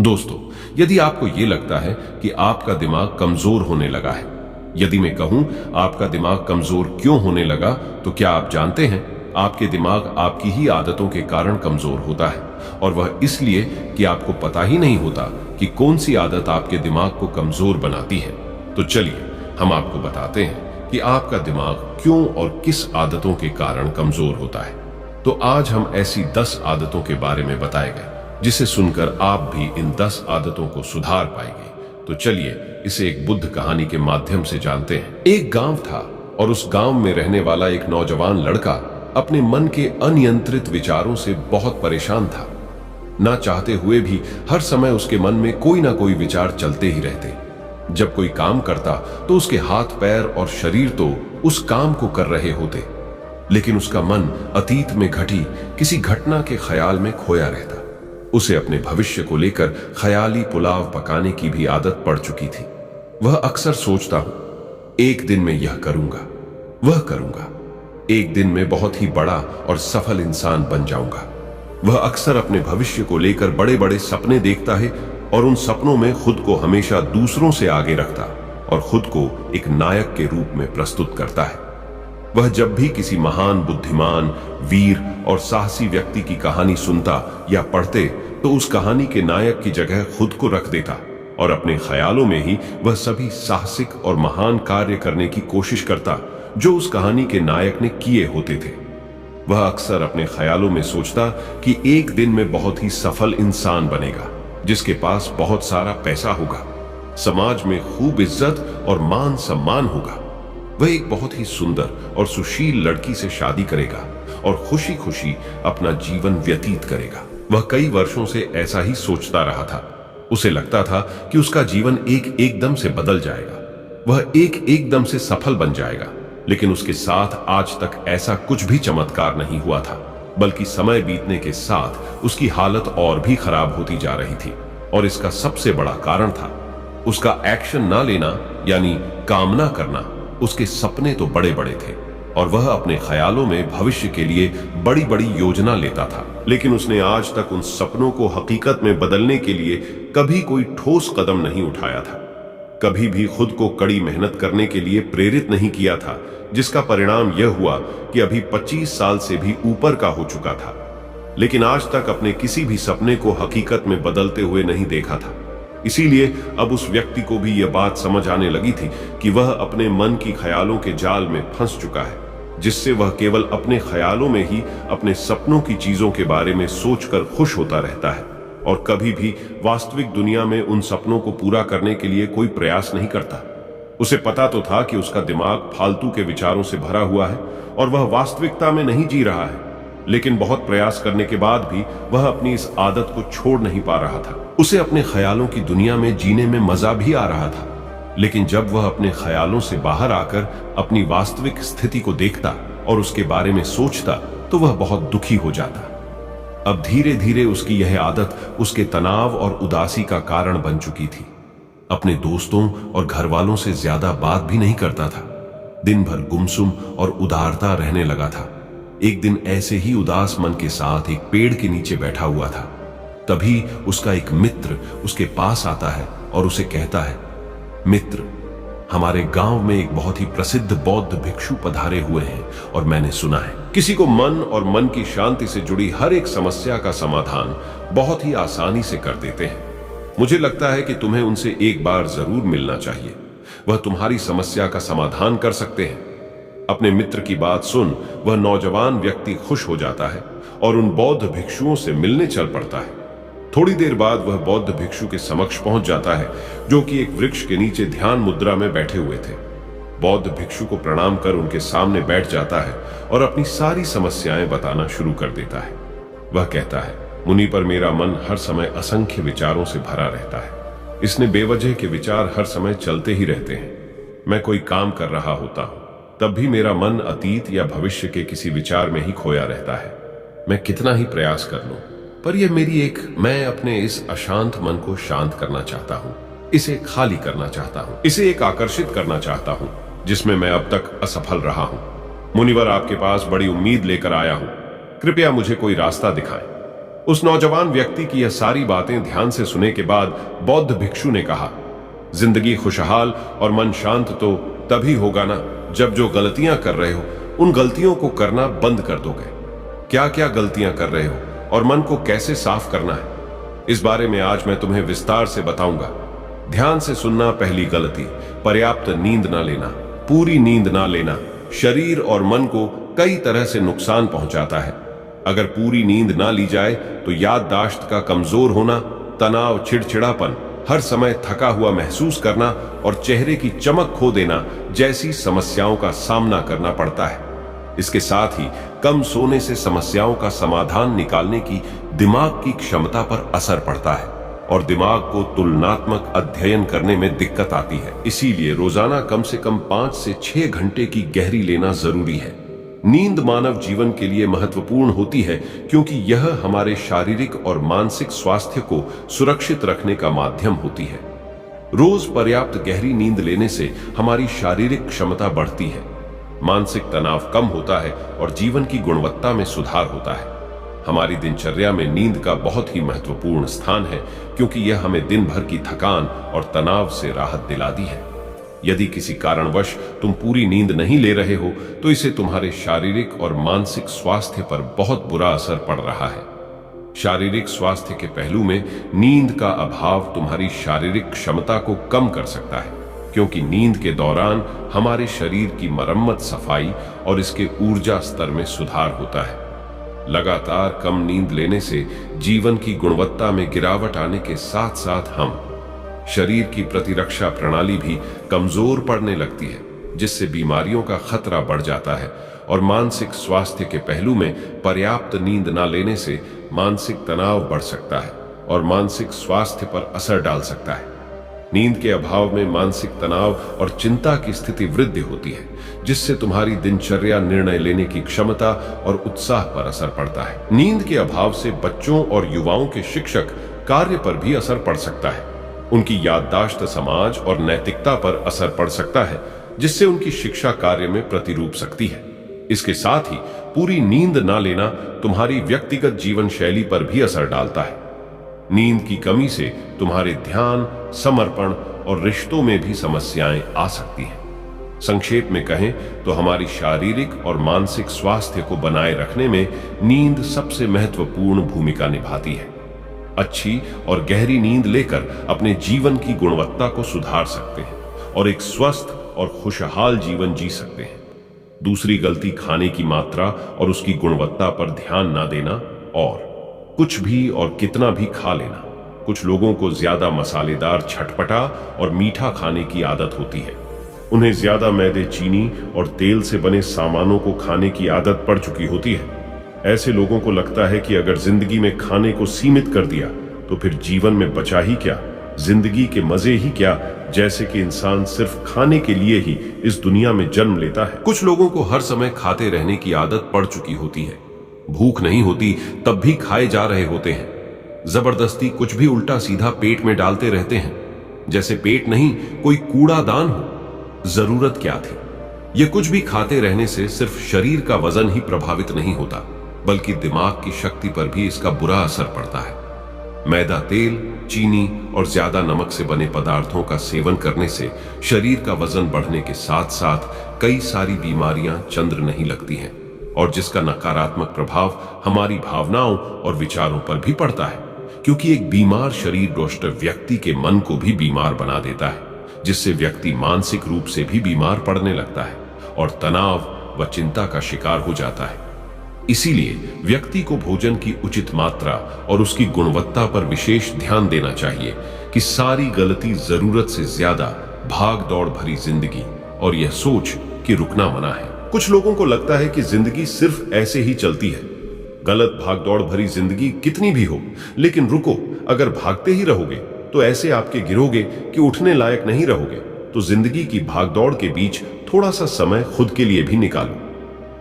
दोस्तों, यदि आपको यह लगता है कि आपका दिमाग कमजोर होने लगा है, यदि मैं कहूं आपका दिमाग कमजोर क्यों होने लगा, तो क्या आप जानते हैं आपके दिमाग आपकी ही आदतों के कारण कमजोर होता है, और वह इसलिए कि आपको पता ही नहीं होता कि कौन सी आदत आपके दिमाग को कमजोर बनाती है। तो चलिए हम आपको बताते हैं कि आपका दिमाग क्यों और किस आदतों के कारण कमजोर होता है। तो आज हम ऐसी 10 आदतों के बारे में बताएंगे जिसे सुनकर आप भी इन 10 आदतों को सुधार पाएंगे। तो चलिए इसे एक बुद्ध कहानी के माध्यम से जानते हैं। एक गांव था और उस गांव में रहने वाला एक नौजवान लड़का अपने मन के अनियंत्रित विचारों से बहुत परेशान था। ना चाहते हुए भी हर समय उसके मन में कोई ना कोई विचार चलते ही रहते। जब कोई काम करता तो उसके हाथ पैर और शरीर तो उस काम को कर रहे होते, लेकिन उसका मन अतीत में घटी किसी घटना के ख्याल में खोया रहता। उसे अपने भविष्य को लेकर ख्याली पुलाव पकाने की भी आदत पड़ चुकी थी। वह अक्सर सोचता हूं, एक दिन मैं यह करूंगा, वह करूंगा, एक दिन मैं बहुत ही बड़ा और सफल इंसान बन जाऊंगा। वह अक्सर अपने भविष्य को लेकर बड़े बड़े सपने देखता है और उन सपनों में खुद को हमेशा दूसरों से आगे रखता और खुद को एक नायक के रूप में प्रस्तुत करता है। वह जब भी किसी महान बुद्धिमान, वीर और साहसी व्यक्ति की कहानी सुनता या पढ़ते तो उस कहानी के नायक की जगह खुद को रख देता और अपने ख्यालों में ही वह सभी साहसिक और महान कार्य करने की कोशिश करता जो उस कहानी के नायक ने किए होते थे। वह अक्सर अपने ख्यालों में सोचता कि एक दिन में बहुत ही सफल इंसान बनेगा, जिसके पास बहुत सारा पैसा होगा, समाज में खूब इज्जत और मान सम्मान होगा। वह एक बहुत ही सुंदर और सुशील लड़की से शादी करेगा और खुशी खुशी अपना जीवन व्यतीत करेगा। वह कई वर्षों से ऐसा ही सोचता रहा था। उसे लगता था कि उसका जीवन एकदम से बदल जाएगा, वह एकदम से सफल बन जाएगा। लेकिन उसके साथ आज तक ऐसा कुछ भी चमत्कार नहीं हुआ था, बल्कि समय बीतने के साथ उसकी हालत और भी खराब होती जा रही थी। और इसका सबसे बड़ा कारण था उसका एक्शन ना लेना, यानी काम ना करना। उसके सपने तो बड़े बड़े थे और वह अपने ख्यालों में भविष्य के लिए बड़ी बड़ी योजना लेता था, लेकिन उसने आज तक उन सपनों को हकीकत में बदलने के लिए कभी कोई ठोस कदम नहीं उठाया था। कभी भी खुद को कड़ी मेहनत करने के लिए प्रेरित नहीं किया था, जिसका परिणाम यह हुआ कि अभी 25 साल से भी ऊपर का हो चुका था, लेकिन आज तक अपने किसी भी सपने को हकीकत में बदलते हुए नहीं देखा था। इसीलिए अब उस व्यक्ति को भी यह बात समझ आने लगी थी कि वह अपने मन की ख्यालों के जाल में फंस चुका है, जिससे वह केवल अपने ख्यालों में ही अपने सपनों की चीजों के बारे में सोचकर खुश होता रहता है और कभी भी वास्तविक दुनिया में उन सपनों को पूरा करने के लिए कोई प्रयास नहीं करता। उसे पता तो था कि उसका दिमाग फालतू के विचारों से भरा हुआ है और वह वास्तविकता में नहीं जी रहा है, लेकिन बहुत प्रयास करने के बाद भी वह अपनी इस आदत को छोड़ नहीं पा रहा था। उसे अपने ख्यालों की दुनिया में जीने में मजा भी आ रहा था, लेकिन जब वह अपने ख्यालों से बाहर आकर अपनी वास्तविक स्थिति को देखता और उसके बारे में सोचता तो वह बहुत दुखी हो जाता। अब धीरे धीरे उसकी यह आदत उसके तनाव और उदासी का कारण बन चुकी थी। अपने दोस्तों और घर वालों से ज्यादा बात भी नहीं करता था। दिन भर गुमसुम और उदारता रहने लगा था। एक दिन ऐसे ही उदास मन के साथ एक पेड़ के नीचे बैठा हुआ था। तभी उसका एक मित्र उसके पास आता है और उसे कहता है, मित्र, हमारे गांव में एक बहुत ही प्रसिद्ध बौद्ध भिक्षु पधारे हुए हैं और मैंने सुना है किसी को मन और मन की शांति से जुड़ी हर एक समस्या का समाधान बहुत ही आसानी से कर देते हैं। मुझे लगता है कि तुम्हें उनसे एक बार जरूर मिलना चाहिए, वह तुम्हारी समस्या का समाधान कर सकते हैं। अपने मित्र की बात सुन वह नौजवान व्यक्ति खुश हो जाता है और उन बौद्ध भिक्षुओं से मिलने चल पड़ता है। थोड़ी देर बाद वह बौद्ध भिक्षु के समक्ष पहुंच जाता है, जो कि एक वृक्ष के नीचे ध्यान मुद्रा में बैठे हुए थे। बौद्ध भिक्षु को प्रणाम कर उनके सामने बैठ जाता है और अपनी सारी समस्याएं बताना शुरू कर देता है। वह कहता है, मुनि पर मेरा मन हर समय असंख्य विचारों से भरा रहता है। इसने बेवजह के विचार हर समय चलते ही रहते हैं। मैं कोई काम कर रहा होता हूं तब भी मेरा मन अतीत या भविष्य के किसी विचार में ही खोया रहता है। मैं कितना ही प्रयास कर लूं, पर यह मैं अपने इस अशांत मन को शांत करना चाहता हूं, इसे खाली करना चाहता हूं, इसे एक आकर्षित करना चाहता हूं जिसमें मैं अब तक असफल रहा हूं। मुनिवर, आपके पास बड़ी उम्मीद लेकर आया हूं, कृपया मुझे कोई रास्ता दिखाएं। उस नौजवान व्यक्ति की यह सारी बातें ध्यान से सुनने के बाद बौद्ध भिक्षु ने कहा, जिंदगी खुशहाल और मन शांत तो तभी होगा ना जब जो गलतियां कर रहे हो उन गलतियों को करना बंद कर दोगे। क्या क्या गलतियां कर रहे हो और मन को कैसे साफ करना है, इस बारे में आज मैं तुम्हें विस्तार से बताऊंगा। ध्यान से सुनना। पहली गलती, पर्याप्त नींद ना लेना। पूरी नींद ना लेना शरीर और मन को कई तरह से नुकसान पहुंचाता है। अगर पूरी नींद ना ली जाए तो याददाश्त का कमजोर होना, तनाव, चिड़चिड़ापन, हर समय थका हुआ महसूस करना और चेहरे की चमक खो देना जैसी समस्याओं का सामना करना पड़ता है। इसके साथ ही कम सोने से समस्याओं का समाधान निकालने की दिमाग की क्षमता पर असर पड़ता है और दिमाग को तुलनात्मक अध्ययन करने में दिक्कत आती है। इसीलिए रोजाना कम से कम 5 से 6 घंटे की गहरी लेना जरूरी है। नींद मानव जीवन के लिए महत्वपूर्ण होती है क्योंकि यह हमारे शारीरिक और मानसिक स्वास्थ्य को सुरक्षित रखने का माध्यम होती है। रोज पर्याप्त गहरी नींद लेने से हमारी शारीरिक क्षमता बढ़ती है, मानसिक तनाव कम होता है और जीवन की गुणवत्ता में सुधार होता है। हमारी दिनचर्या में नींद का बहुत ही महत्वपूर्ण स्थान है क्योंकि यह हमें दिन भर की थकान और तनाव से राहत दिलाती है। यदि किसी कारणवश तुम पूरी नींद नहीं ले रहे हो तो इसे तुम्हारे शारीरिक और मानसिक स्वास्थ्य पर बहुत बुरा असर पड़ रहा है। शारीरिक स्वास्थ्य के पहलू में नींद का अभाव तुम्हारी शारीरिक क्षमता को कम कर सकता है क्योंकि नींद के दौरान हमारे शरीर की मरम्मत, सफाई और इसके ऊर्जा स्तर में सुधार होता है। लगातार कम नींद लेने से जीवन की गुणवत्ता में गिरावट आने के साथ साथ हम शरीर की प्रतिरक्षा प्रणाली भी कमजोर पड़ने लगती है, जिससे बीमारियों का खतरा बढ़ जाता है। और मानसिक स्वास्थ्य के पहलू में पर्याप्त नींद न लेने से मानसिक तनाव बढ़ सकता है और मानसिक स्वास्थ्य पर असर डाल सकता है। नींद के अभाव में मानसिक तनाव और चिंता की स्थिति वृद्धि होती है, जिससे तुम्हारी दिनचर्या, निर्णय लेने की क्षमता और उत्साह पर असर पड़ता है। नींद के अभाव से बच्चों और युवाओं के शिक्षक कार्य पर भी असर पड़ सकता है। उनकी याददाश्त, समाज और नैतिकता पर असर पड़ सकता है, जिससे उनकी शिक्षा कार्य में प्रतिरूप सकती है। इसके साथ ही पूरी नींद ना लेना तुम्हारी व्यक्तिगत जीवन शैली पर भी असर डालता है। नींद की कमी से तुम्हारे ध्यान, समर्पण और रिश्तों में भी समस्याएं आ सकती हैं। संक्षेप में कहें तो हमारी शारीरिक और मानसिक स्वास्थ्य को बनाए रखने में नींद सबसे महत्वपूर्ण भूमिका निभाती है। अच्छी और गहरी नींद लेकर अपने जीवन की गुणवत्ता को सुधार सकते हैं और एक स्वस्थ और खुशहाल जीवन जी सकते हैं। दूसरी गलती, खाने की मात्रा और उसकी गुणवत्ता पर ध्यान ना देना और कुछ भी और कितना भी खा लेना। कुछ लोगों को ज्यादा मसालेदार, चटपटा और मीठा खाने की आदत होती है। उन्हें ज्यादा मैदे, चीनी और तेल से बने सामानों को खाने की आदत पड़ चुकी होती है। ऐसे लोगों को लगता है कि अगर जिंदगी में खाने को सीमित कर दिया तो फिर जीवन में बचा ही क्या, जिंदगी के मजे ही क्या, जैसे कि इंसान सिर्फ खाने के लिए ही इस दुनिया में जन्म लेता है। कुछ लोगों को हर समय खाते रहने की आदत पड़ चुकी होती है। भूख नहीं होती तब भी खाए जा रहे होते हैं। जबरदस्ती कुछ भी उल्टा सीधा पेट में डालते रहते हैं, जैसे पेट नहीं कोई कूड़ादान हो। जरूरत क्या थी? ये कुछ भी खाते रहने से सिर्फ शरीर का वजन ही प्रभावित नहीं होता, बल्कि दिमाग की शक्ति पर भी इसका बुरा असर पड़ता है। मैदा, तेल, चीनी और ज्यादा नमक से बने पदार्थों का सेवन करने से शरीर का वजन बढ़ने के साथ साथ कई सारी बीमारियां चंद्र नहीं लगती हैं और जिसका नकारात्मक प्रभाव हमारी भावनाओं और विचारों पर भी पड़ता है, क्योंकि एक बीमार शरीर दोस्त व्यक्ति के मन को भी बीमार बना देता है, जिससे व्यक्ति मानसिक रूप से भी बीमार पड़ने लगता है और तनाव व चिंता का शिकार हो जाता है। इसीलिए व्यक्ति को भोजन की उचित मात्रा और उसकी गुणवत्ता पर विशेष ध्यान देना चाहिए कि सारी गलती जरूरत से ज्यादा भाग दौड़ भरी जिंदगी और यह सोच कि रुकना मना है। कुछ लोगों को लगता है कि जिंदगी सिर्फ ऐसे ही चलती है। गलत भाग दौड़ भरी जिंदगी कितनी भी हो, लेकिन रुको, अगर भागते ही रहोगे तो ऐसे आपके गिरोगे कि उठने लायक नहीं रहोगे। तो जिंदगी की भागदौड़ के बीच थोड़ा सा समय खुद के लिए भी निकालो।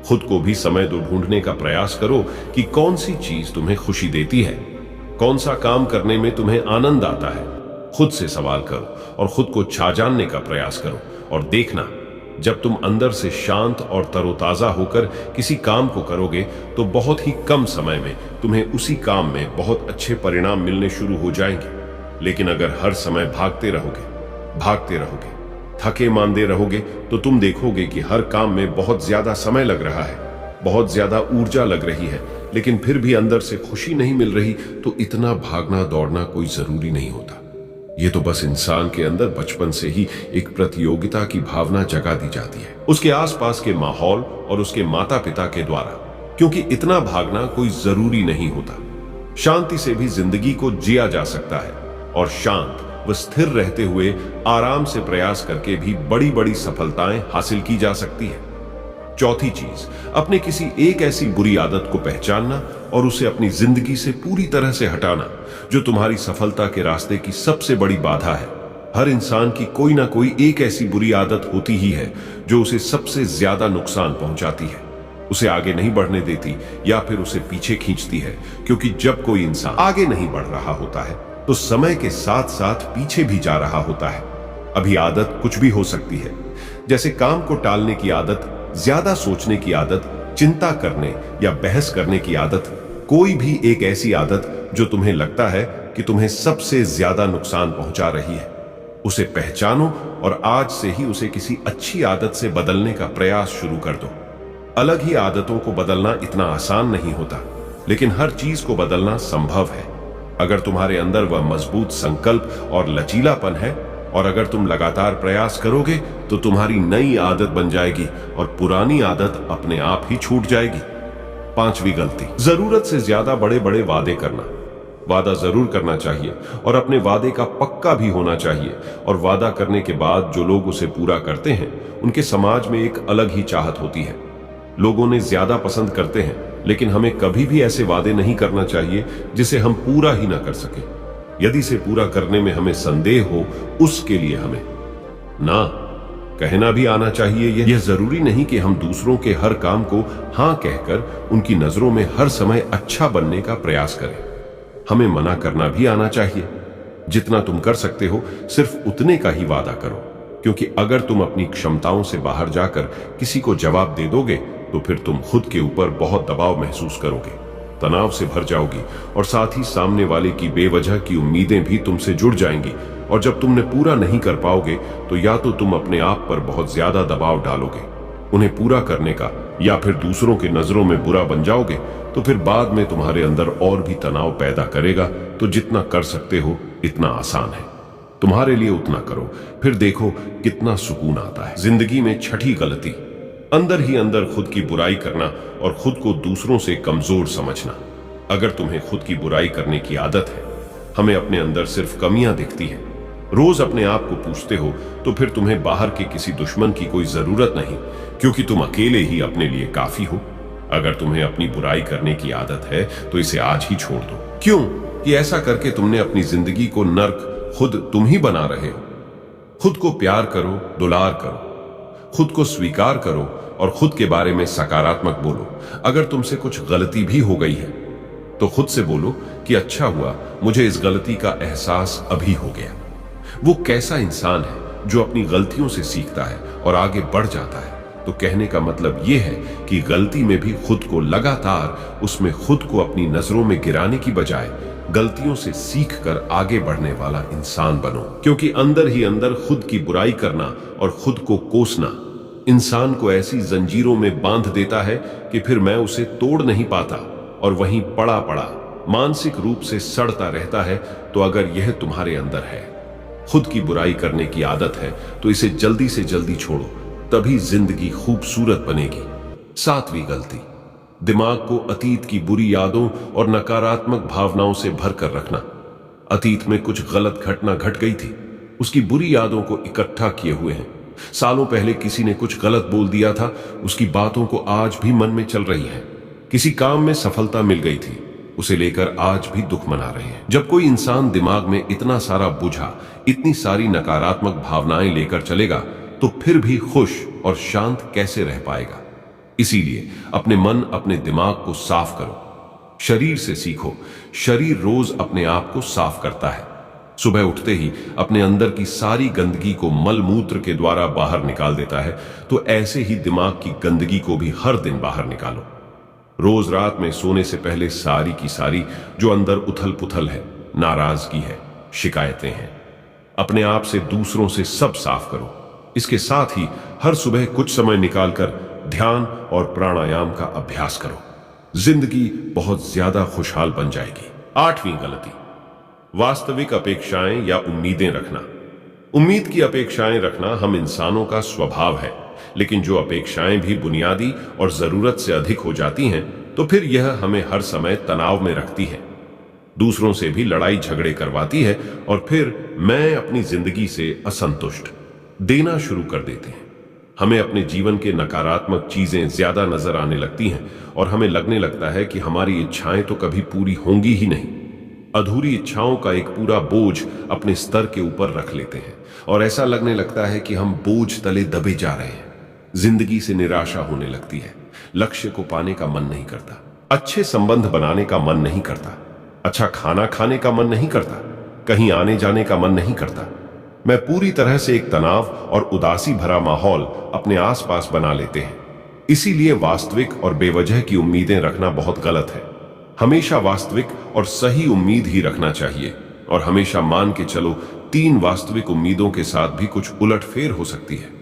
खुद को भी समय दो, ढूंढने का प्रयास करो कि कौन सी चीज तुम्हें खुशी देती है, कौन सा काम करने में तुम्हें आनंद आता है। खुद से सवाल करो और खुद को जानने का प्रयास करो और देखना जब तुम अंदर से शांत और तरोताजा होकर किसी काम को करोगे तो बहुत ही कम समय में तुम्हें उसी काम में बहुत अच्छे परिणाम मिलने शुरू हो जाएंगे। लेकिन अगर हर समय भागते रहोगे, थके मांदे रहोगे, तो तुम देखोगे कि हर काम में बहुत ज्यादा समय लग रहा है, बहुत ज्यादा ऊर्जा लग रही है, लेकिन फिर भी अंदर से खुशी नहीं मिल रही। तो इतना भागना दौड़ना कोई जरूरी नहीं होता। ये तो बस इंसान के अंदर बचपन से ही एक प्रतियोगिता की भावना जगा दी जाती है, उसके आसपास के माहौल और उसके माता पिता के द्वारा, क्योंकि इतना भागना कोई जरूरी नहीं होता। शांति से भी जिंदगी को जिया जा सकता है और शांत व स्थिर रहते हुए आराम से प्रयास करके भी बड़ी बड़ी सफलताएं हासिल की जा सकती है। चौथी चीज, अपने किसी एक ऐसी बुरी आदत को पहचानना और उसे अपनी जिंदगी से पूरी तरह से हटाना जो तुम्हारी सफलता के रास्ते की सबसे बड़ी बाधा है। हर इंसान की कोई ना कोई एक ऐसी बुरी आदत होती ही है जो उसे सबसे ज्यादा नुकसान पहुंचाती है, उसे आगे नहीं बढ़ने देती या फिर उसे पीछे खींचती है। क्योंकि जब कोई इंसान आगे नहीं बढ़ रहा होता है तो समय के साथ साथ पीछे भी जा रहा होता है। अभी आदत कुछ भी हो सकती है, जैसे काम को टालने की आदत, ज्यादा सोचने की आदत, चिंता करने या बहस करने की आदत, कोई भी एक ऐसी आदत जो तुम्हें लगता है कि तुम्हें सबसे ज्यादा नुकसान पहुंचा रही है, उसे पहचानो और आज से ही उसे किसी अच्छी आदत से बदलने का प्रयास शुरू कर दो। अलग ही आदतों को बदलना इतना आसान नहीं होता, लेकिन हर चीज को बदलना संभव है अगर तुम्हारे अंदर वह मजबूत संकल्प और लचीलापन है। और अगर तुम लगातार प्रयास करोगे तो तुम्हारी नई आदत बन जाएगी और पुरानी आदत अपने आप ही छूट जाएगी। पांचवी गलती, जरूरत से ज्यादा बड़े बड़े वादे करना। वादा जरूर करना चाहिए और अपने वादे का पक्का भी होना चाहिए। और वादा करने के बाद जो लोग उसे पूरा करते हैं उनके समाज में एक अलग ही चाहत होती है। लोग उन्हें ज्यादा पसंद करते हैं, लेकिन हमें कभी भी ऐसे वादे नहीं करना चाहिए जिसे हम पूरा ही ना कर सके। यदि इसे पूरा करने में हमें संदेह हो, उसके लिए हमें ना कहना भी आना चाहिए। यह जरूरी नहीं कि हम दूसरों के हर काम को हां कहकर उनकी नजरों में हर समय अच्छा बनने का प्रयास करें। हमें मना करना भी आना चाहिए। जितना तुम कर सकते हो सिर्फ उतने का ही वादा करो, क्योंकि अगर तुम अपनी क्षमताओं से बाहर जाकर किसी को जवाब दे दोगे तो फिर तुम खुद के ऊपर बहुत दबाव महसूस करोगे, तनाव से भर जाओगी और साथ ही सामने वाले की बेवजह की उम्मीदें भी तुमसे जुड़ जाएंगी। और जब तुमने पूरा नहीं कर पाओगे तो या तो तुम अपने आप पर बहुत ज्यादा दबाव डालोगे उन्हें पूरा करने का, या फिर दूसरों की नजरों में बुरा बन जाओगे, तो फिर बाद में तुम्हारे अंदर और भी तनाव पैदा करेगा। तो जितना कर सकते हो इतना आसान है, तुम्हारे लिए उतना करो, फिर देखो कितना सुकून आता है। जिंदगी में छठी गलती, अंदर ही अंदर खुद की बुराई करना और खुद को दूसरों से कमजोर समझना। अगर तुम्हें खुद की बुराई करने की आदत है, हमें अपने अंदर सिर्फ कमियां दिखती हैं, रोज अपने आप को पूछते हो, तो फिर तुम्हें बाहर के किसी दुश्मन की कोई जरूरत नहीं, क्योंकि तुम अकेले ही अपने लिए काफी हो। अगर तुम्हें अपनी बुराई करने की आदत है तो इसे आज ही छोड़ दो। क्यों कि ऐसा करके तुमने अपनी जिंदगी को नर्क खुद तुम ही बना रहे हो। खुद को प्यार करो, दुलार करो, खुद को स्वीकार करो और खुद के बारे में सकारात्मक बोलो। अगर तुमसे कुछ गलती भी हो गई है तो खुद से बोलो कि अच्छा हुआ मुझे इस गलती का एहसास अभी हो गया। वो कैसा इंसान है जो अपनी गलतियों से सीखता है और आगे बढ़ जाता है। तो कहने का मतलब यह है कि गलती में भी खुद को लगातार उसमें खुद को अपनी नजरों में गिराने की बजाय गलतियों से सीखकर आगे बढ़ने वाला इंसान बनो, क्योंकि अंदर ही अंदर खुद की बुराई करना और खुद को कोसना इंसान को ऐसी जंजीरों में बांध देता है कि फिर मैं उसे तोड़ नहीं पाता और वहीं पड़ा पड़ा मानसिक रूप से सड़ता रहता है। तो अगर यह तुम्हारे अंदर है, खुद की बुराई करने की आदत है, तो इसे जल्दी से जल्दी छोड़ो, तभी जिंदगी खूबसूरत बनेगी। सातवीं गलती, दिमाग को अतीत की बुरी यादों और नकारात्मक भावनाओं से भरकर रखना। अतीत में कुछ गलत घटना घट गई थी, उसकी बुरी यादों को इकट्ठा किए हुए हैं। सालों पहले किसी ने कुछ गलत बोल दिया था, उसकी बातों को आज भी मन में चल रही है। किसी काम में सफलता मिल गई थी, उसे लेकर आज भी दुख मना रहे हैं। जब कोई इंसान दिमाग में इतना सारा बुझा, इतनी सारी नकारात्मक भावनाएं लेकर चलेगा तो फिर भी खुश और शांत कैसे रह पाएगा। इसीलिए अपने मन, अपने दिमाग को साफ करो। शरीर से सीखो, शरीर रोज अपने आप को साफ करता है। सुबह उठते ही अपने अंदर की सारी गंदगी को मल मूत्र के द्वारा बाहर निकाल देता है, तो ऐसे ही दिमाग की गंदगी को भी हर दिन बाहर निकालो। रोज रात में सोने से पहले सारी की सारी जो अंदर उथल पुथल है, नाराजगी है, शिकायतें हैं, अपने आप से, दूसरों से सब साफ करो। इसके साथ ही हर सुबह कुछ समय निकालकर ध्यान और प्राणायाम का अभ्यास करो। जिंदगी बहुत ज्यादा खुशहाल बन जाएगी। 8वीं गलती, वास्तविक अपेक्षाएं या उम्मीदें रखना। उम्मीद की अपेक्षाएं रखना हम इंसानों का स्वभाव है, लेकिन जो अपेक्षाएं भी बुनियादी और जरूरत से अधिक हो जाती हैं, तो फिर यह हमें हर समय तनाव में रखती है, दूसरों से भी लड़ाई झगड़े करवाती है, और फिर मैं अपनी जिंदगी से असंतुष्ट देना शुरू कर देते हैं। हमें अपने जीवन के नकारात्मक चीजें ज्यादा नजर आने लगती हैं और हमें लगने लगता है कि हमारी इच्छाएं तो कभी पूरी होंगी ही नहीं। अधूरी इच्छाओं का एक पूरा बोझ अपने स्तर के ऊपर रख लेते हैं और ऐसा लगने लगता है कि हम बोझ तले दबे जा रहे हैं। जिंदगी से निराशा होने लगती है, लक्ष्य को पाने का मन नहीं करता, अच्छे संबंध बनाने का मन नहीं करता, अच्छा खाना खाने का मन नहीं करता, कहीं आने जाने का मन नहीं करता। मैं पूरी तरह से एक तनाव और उदासी भरा माहौल अपने आसपास बना लेते हैं। इसीलिए वास्तविक और बेवजह की उम्मीदें रखना बहुत गलत है। हमेशा वास्तविक और सही उम्मीद ही रखना चाहिए, और हमेशा मान के चलो 3 वास्तविक उम्मीदों के साथ भी कुछ उलटफेर हो सकती है।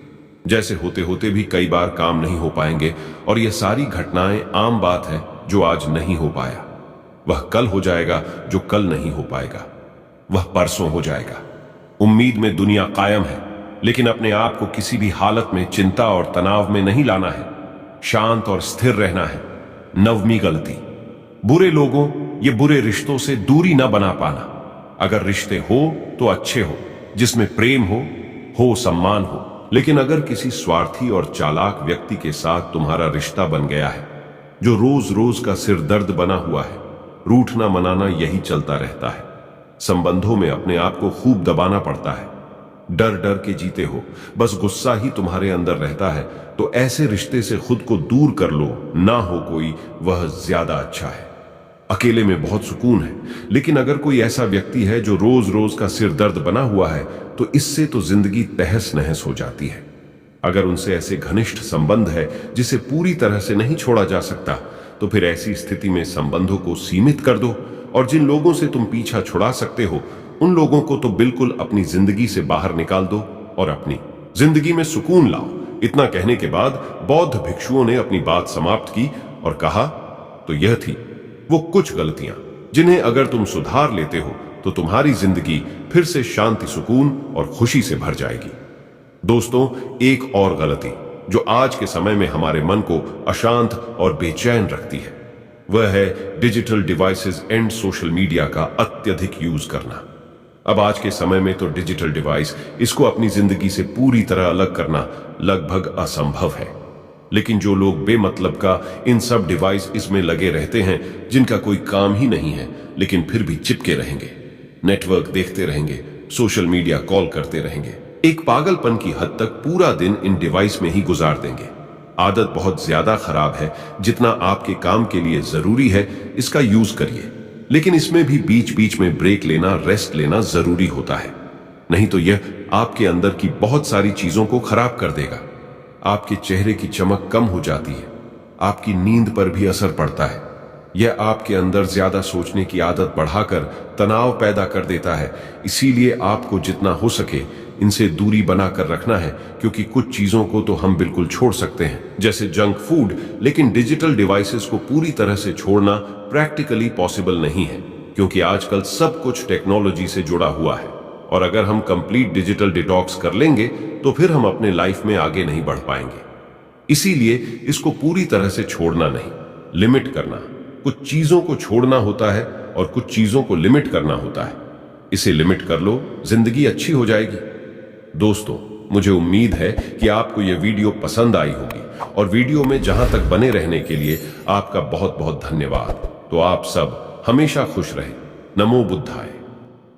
जैसे होते होते भी कई बार काम नहीं हो पाएंगे, और यह सारी घटनाएं आम बात है। जो आज नहीं हो पाया वह कल हो जाएगा, जो कल नहीं हो पाएगा वह परसों हो जाएगा। उम्मीद में दुनिया कायम है, लेकिन अपने आप को किसी भी हालत में चिंता और तनाव में नहीं लाना है, शांत और स्थिर रहना है। 9वीं गलती, बुरे लोगों ये बुरे रिश्तों से दूरी न बना पाना। अगर रिश्ते हो तो अच्छे हो, जिसमें प्रेम हो सम्मान हो, लेकिन अगर किसी स्वार्थी और चालाक व्यक्ति के साथ तुम्हारा रिश्ता बन गया है, जो रोज रोज का सिर दर्द बना हुआ है, रूठना मनाना यही चलता रहता है। संबंधों में अपने आप को खूब दबाना पड़ता है, डर डर के जीते हो, बस गुस्सा ही तुम्हारे अंदर रहता है, तो ऐसे रिश्ते से खुद को दूर कर लो। ना हो कोई, वह ज्यादा अच्छा है। अकेले में बहुत सुकून है, लेकिन अगर कोई ऐसा व्यक्ति है जो रोज रोज का सिर दर्द बना हुआ है, तो इससे तो जिंदगी तहस नहस हो जाती है। अगर उनसे ऐसे घनिष्ठ संबंध है जिसे पूरी तरह से नहीं छोड़ा जा सकता, तो फिर ऐसी स्थिति में संबंधों को सीमित कर दो, और जिन लोगों से तुम पीछा छुड़ा सकते हो, उन लोगों को तो बिल्कुल अपनी जिंदगी से बाहर निकाल दो और अपनी जिंदगी में सुकून लाओ। इतना कहने के बाद बौद्ध भिक्षुओं ने अपनी बात समाप्त की और कहा, तो यह थी वो कुछ गलतियां जिन्हें अगर तुम सुधार लेते हो तो तुम्हारी जिंदगी फिर से शांति, सुकून और खुशी से भर जाएगी। दोस्तों, एक और गलती जो आज के समय में हमारे मन को अशांत और बेचैन रखती है, वह है digital devices and social media का अत्यधिक यूज करना। अब आज के समय में तो डिजिटल डिवाइस, इसको अपनी जिंदगी से पूरी तरह अलग करना लगभग असंभव है। लेकिन जो लोग बेमतलब का इन सब डिवाइस इसमें लगे रहते हैं, जिनका कोई काम ही नहीं है, लेकिन फिर भी चिपके रहेंगे, नेटवर्क देखते रहेंगे, सोशल मीडिया कॉल करते रहेंगे, एक पागलपन की हद तक पूरा दिन इन डिवाइस में ही गुजार देंगे। आदत बहुत ज्यादा खराब है। जितना आपके काम के लिए जरूरी है इसका यूज करिए, लेकिन इसमें भी बीच बीच में ब्रेक लेना, रेस्ट लेना जरूरी होता है। नहीं तो यह आपके अंदर की बहुत सारी चीजों को खराब कर देगा। आपके चेहरे की चमक कम हो जाती है, आपकी नींद पर भी असर पड़ता है। यह आपके अंदर ज्यादा सोचने की आदत बढ़ाकर तनाव पैदा कर देता है। इसीलिए आपको जितना हो सके इनसे दूरी बनाकर रखना है, क्योंकि कुछ चीजों को तो हम बिल्कुल छोड़ सकते हैं, जैसे जंक फूड, लेकिन डिजिटल डिवाइसेस को पूरी तरह से छोड़ना प्रैक्टिकली पॉसिबल नहीं है, क्योंकि आजकल सब कुछ टेक्नोलॉजी से जुड़ा हुआ है। और अगर हम कंप्लीट डिजिटल डिटॉक्स कर लेंगे तो फिर हम अपने लाइफ में आगे नहीं बढ़ पाएंगे। इसीलिए इसको पूरी तरह से छोड़ना नहीं, लिमिट करना। कुछ चीजों को छोड़ना होता है और कुछ चीजों को लिमिट करना होता है। इसे लिमिट कर लो, जिंदगी अच्छी हो जाएगी। दोस्तों, मुझे उम्मीद है कि आपको यह वीडियो पसंद आई होगी, और वीडियो में जहां तक बने रहने के लिए आपका बहुत बहुत धन्यवाद। तो आप सब हमेशा खुश रहें। नमो बुद्धाय।